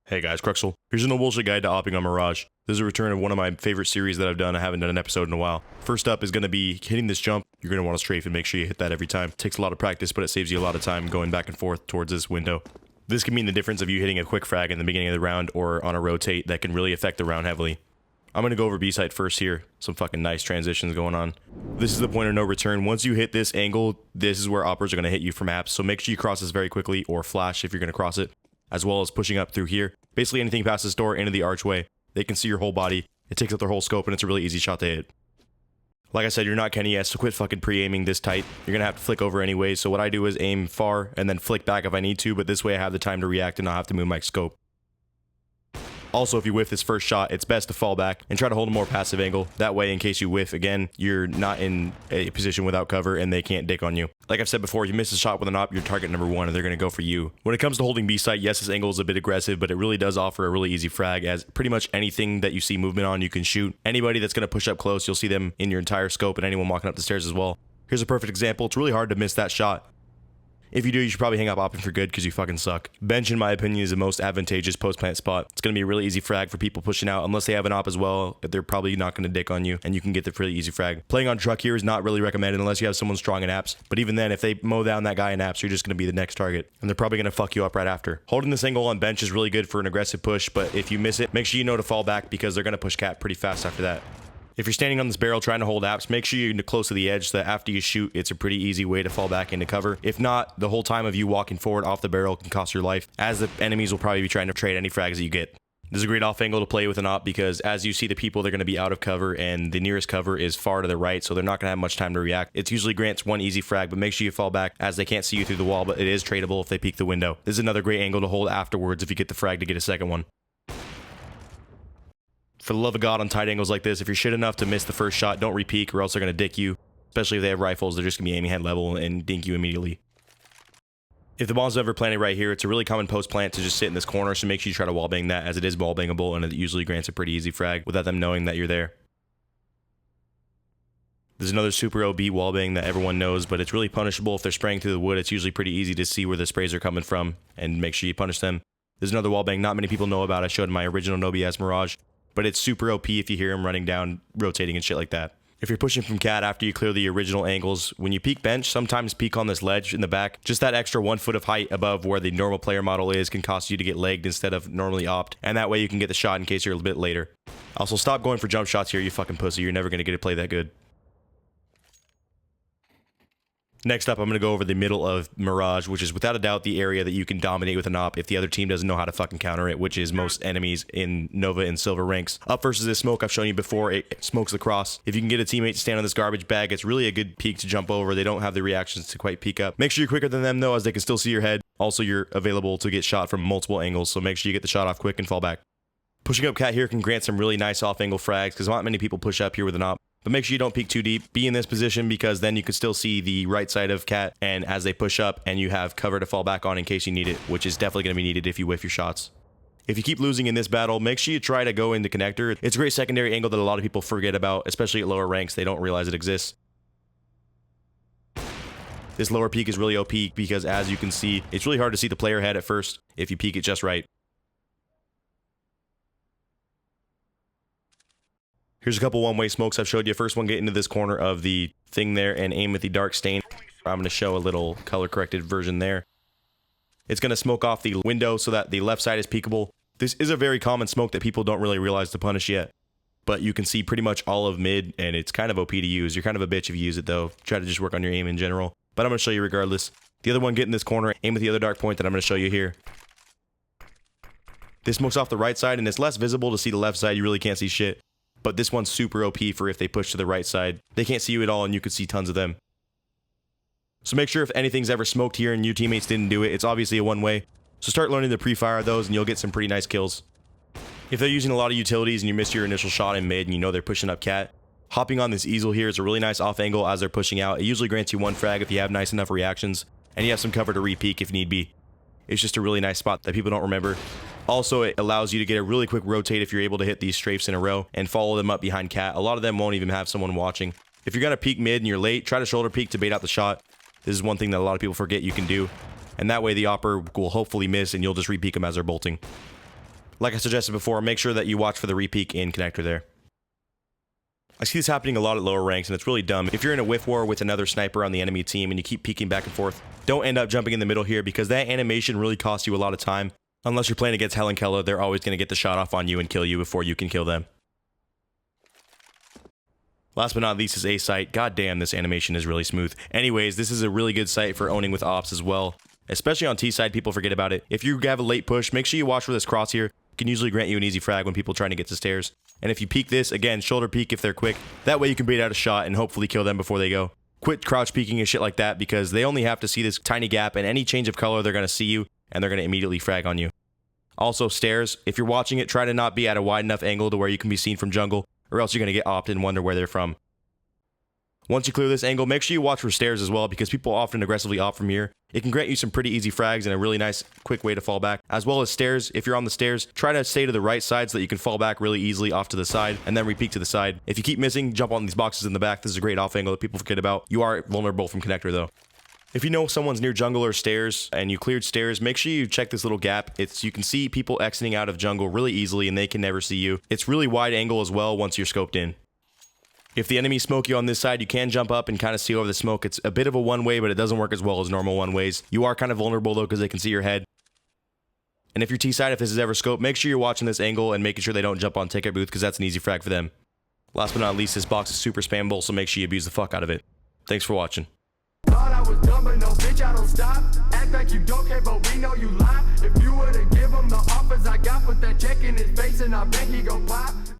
Hey guys, Cruxel. Here's a no bullshit guide to AWPing on Mirage. This is a return of one of my favorite series that I've done. I haven't done an episode in a while. First up is going to be hitting this jump. You're going to want to strafe and make sure you hit that every time. It takes a lot of practice, but it saves you a lot of time going back and forth towards this window. This can mean the difference of you hitting a quick frag in the beginning of the round or on a rotate that can really affect the round heavily. I'm going to go over B site first here. Some fucking nice transitions going on. This is the point of no return. Once you hit this angle, this is where oppers are going to hit you from apps. So make sure you cross this very quickly or flash if you're going to cross it, as well as pushing up through here. Basically anything past this door into the archway. They can see your whole body. It takes up their whole scope and it's a really easy shot to hit. Like I said, you're not Kenny S, so quit fucking pre-aiming this tight. You're going to have to flick over anyway. So what I do is aim far and then flick back if I need to, but this way I have the time to react and not have to move my scope. Also, if you whiff this first shot, it's best to fall back and try to hold a more passive angle. That way, in case you whiff again, you're not in a position without cover and they can't dick on you. Like I've said before, if you miss a shot with an op, you're target number one and they're going to go for you. When it comes to holding B site, yes, this angle is a bit aggressive, but it really does offer a really easy frag, as pretty much anything that you see movement on, you can shoot. Anybody that's going to push up close, you'll see them in your entire scope, and anyone walking up the stairs as well. Here's a perfect example. It's really hard to miss that shot. If you do, you should probably hang up AWPing for good because you fucking suck. Bench, in my opinion, is the most advantageous post-plant spot. It's going to be a really easy frag for people pushing out. Unless they have an op as well, they're probably not going to dick on you, and you can get the really easy frag. Playing on truck here is not really recommended unless you have someone strong in apps. But even then, if they mow down that guy in apps, you're just going to be the next target, and they're probably going to fuck you up right after. Holding this angle on bench is really good for an aggressive push, but if you miss it, make sure you know to fall back because they're going to push cat pretty fast after that. If you're standing on this barrel trying to hold apps, make sure you're close to the edge so that after you shoot, it's a pretty easy way to fall back into cover. If not, the whole time of you walking forward off the barrel can cost your life, as the enemies will probably be trying to trade any frags that you get. This is a great off angle to play with an op because as you see the people, they're going to be out of cover and the nearest cover is far to the right, so they're not going to have much time to react. It usually grants one easy frag, but make sure you fall back as they can't see you through the wall, but it is tradable if they peek the window. This is another great angle to hold afterwards if you get the frag to get a second one. For the love of God, on tight angles like this, if you're shit enough to miss the first shot, don't repeak or else they're going to dick you. Especially if they have rifles, they're just going to be aiming head level and dink you immediately. If the bomb's ever planted right here, it's a really common post plant to just sit in this corner, so make sure you try to wallbang that, as it is wallbangable and it usually grants a pretty easy frag without them knowing that you're there. There's another super OB wallbang that everyone knows, but it's really punishable if they're spraying through the wood. It's usually pretty easy to see where the sprays are coming from, and make sure you punish them. There's another wallbang not many people know about. I showed in my original No BS Mirage. But it's super OP if you hear him running down, rotating and shit like that. If you're pushing from cat after you clear the original angles, when you peek bench, sometimes peek on this ledge in the back. Just that extra 1 foot of height above where the normal player model is can cost you to get legged instead of normally opt. And that way you can get the shot in case you're a bit later. Also, stop going for jump shots here, you fucking pussy. You're never going to get to play that good. Next up, I'm going to go over the middle of Mirage, which is without a doubt the area that you can dominate with an op if the other team doesn't know how to fucking counter it, which is most enemies in Nova and Silver ranks. Up versus this smoke I've shown you before, it smokes the cross. If you can get a teammate to stand on this garbage bag, it's really a good peek to jump over. They don't have the reactions to quite peek up. Make sure you're quicker than them though, as they can still see your head. Also, you're available to get shot from multiple angles, so make sure you get the shot off quick and fall back. Pushing up cat here can grant some really nice off-angle frags, because not many people push up here with an op. But make sure you don't peek too deep. Be in this position because then you can still see the right side of cat, and as they push up, and you have cover to fall back on in case you need it, which is definitely going to be needed if you whiff your shots. If you keep losing in this battle, make sure you try to go into connector. It's a great secondary angle that a lot of people forget about, especially at lower ranks. They don't realize it exists. This lower peek is really OP because, as you can see, it's really hard to see the player head at first if you peek it just right. Here's a couple one-way smokes I've showed you. First one, get into this corner of the thing there and aim at the dark stain. I'm going to show a little color-corrected version there. It's going to smoke off the window so that the left side is peekable. This is a very common smoke that people don't really realize to punish yet. But you can see pretty much all of mid, and it's kind of OP to use. You're kind of a bitch if you use it, though. Try to just work on your aim in general. But I'm going to show you regardless. The other one, get in this corner, aim at the other dark point that I'm going to show you here. This smokes off the right side, and it's less visible to see the left side. You really can't see shit. But this one's super OP for if they push to the right side. They can't see you at all and you can see tons of them. So make sure if anything's ever smoked here and your teammates didn't do it, it's obviously a one-way. So start learning to pre-fire those and you'll get some pretty nice kills. If they're using a lot of utilities and you missed your initial shot in mid and you know they're pushing up cat, hopping on this easel here is a really nice off angle as they're pushing out. It usually grants you one frag if you have nice enough reactions, and you have some cover to re-peek if need be. It's just a really nice spot that people don't remember. Also, it allows you to get a really quick rotate if you're able to hit these strafes in a row and follow them up behind cat. A lot of them won't even have someone watching. If you're going to peek mid and you're late, try to shoulder peek to bait out the shot. This is one thing that a lot of people forget you can do. And that way the opper will hopefully miss and you'll just re-peek them as they're bolting. Like I suggested before, make sure that you watch for the repeak in connector there. I see this happening a lot at lower ranks, and it's really dumb. If you're in a whiff war with another sniper on the enemy team and you keep peeking back and forth, don't end up jumping in the middle here because that animation really costs you a lot of time. Unless you're playing against Helen Keller, they're always going to get the shot off on you and kill you before you can kill them. Last but not least is A site. God damn, this animation is really smooth. Anyways, this is a really good site for owning with ops as well. Especially on T side, people forget about it. If you have a late push, make sure you watch for this crosshair. It can usually grant you an easy frag when people trying to get to stairs. And if you peek this, again, shoulder peek if they're quick. That way you can bait out a shot and hopefully kill them before they go. Quit crouch peeking and shit like that because they only have to see this tiny gap, and any change of color, they're going to see you and they're going to immediately frag on you. Also, stairs. If you're watching it, try to not be at a wide enough angle to where you can be seen from jungle, or else you're going to get opt and wonder where they're from. Once you clear this angle, make sure you watch for stairs as well because people often aggressively opt from here. It can grant you some pretty easy frags and a really nice quick way to fall back. As well as stairs, if you're on the stairs, try to stay to the right side so that you can fall back really easily off to the side and then repeat to the side. If you keep missing, jump on these boxes in the back. This is a great off angle that people forget about. You are vulnerable from connector though. If you know someone's near jungle or stairs and you cleared stairs, make sure you check this little gap. You can see people exiting out of jungle really easily and they can never see you. It's really wide angle as well once you're scoped in. If the enemy smoke you on this side, you can jump up and kind of see over the smoke. It's a bit of a one-way, but it doesn't work as well as normal one-ways. You are kind of vulnerable, though, because they can see your head. And if you're T-side, if this is ever scoped, make sure you're watching this angle and making sure they don't jump on ticket booth, because that's an easy frag for them. Last but not least, this box is super spammable, so make sure you abuse the fuck out of it. Thanks for watching. Thought I was dumb, but no, bitch, I don't stop. Act like you don't care, but we know you lie. If you were to give him the offers I got, put that check in his face and I bet he gon' pop.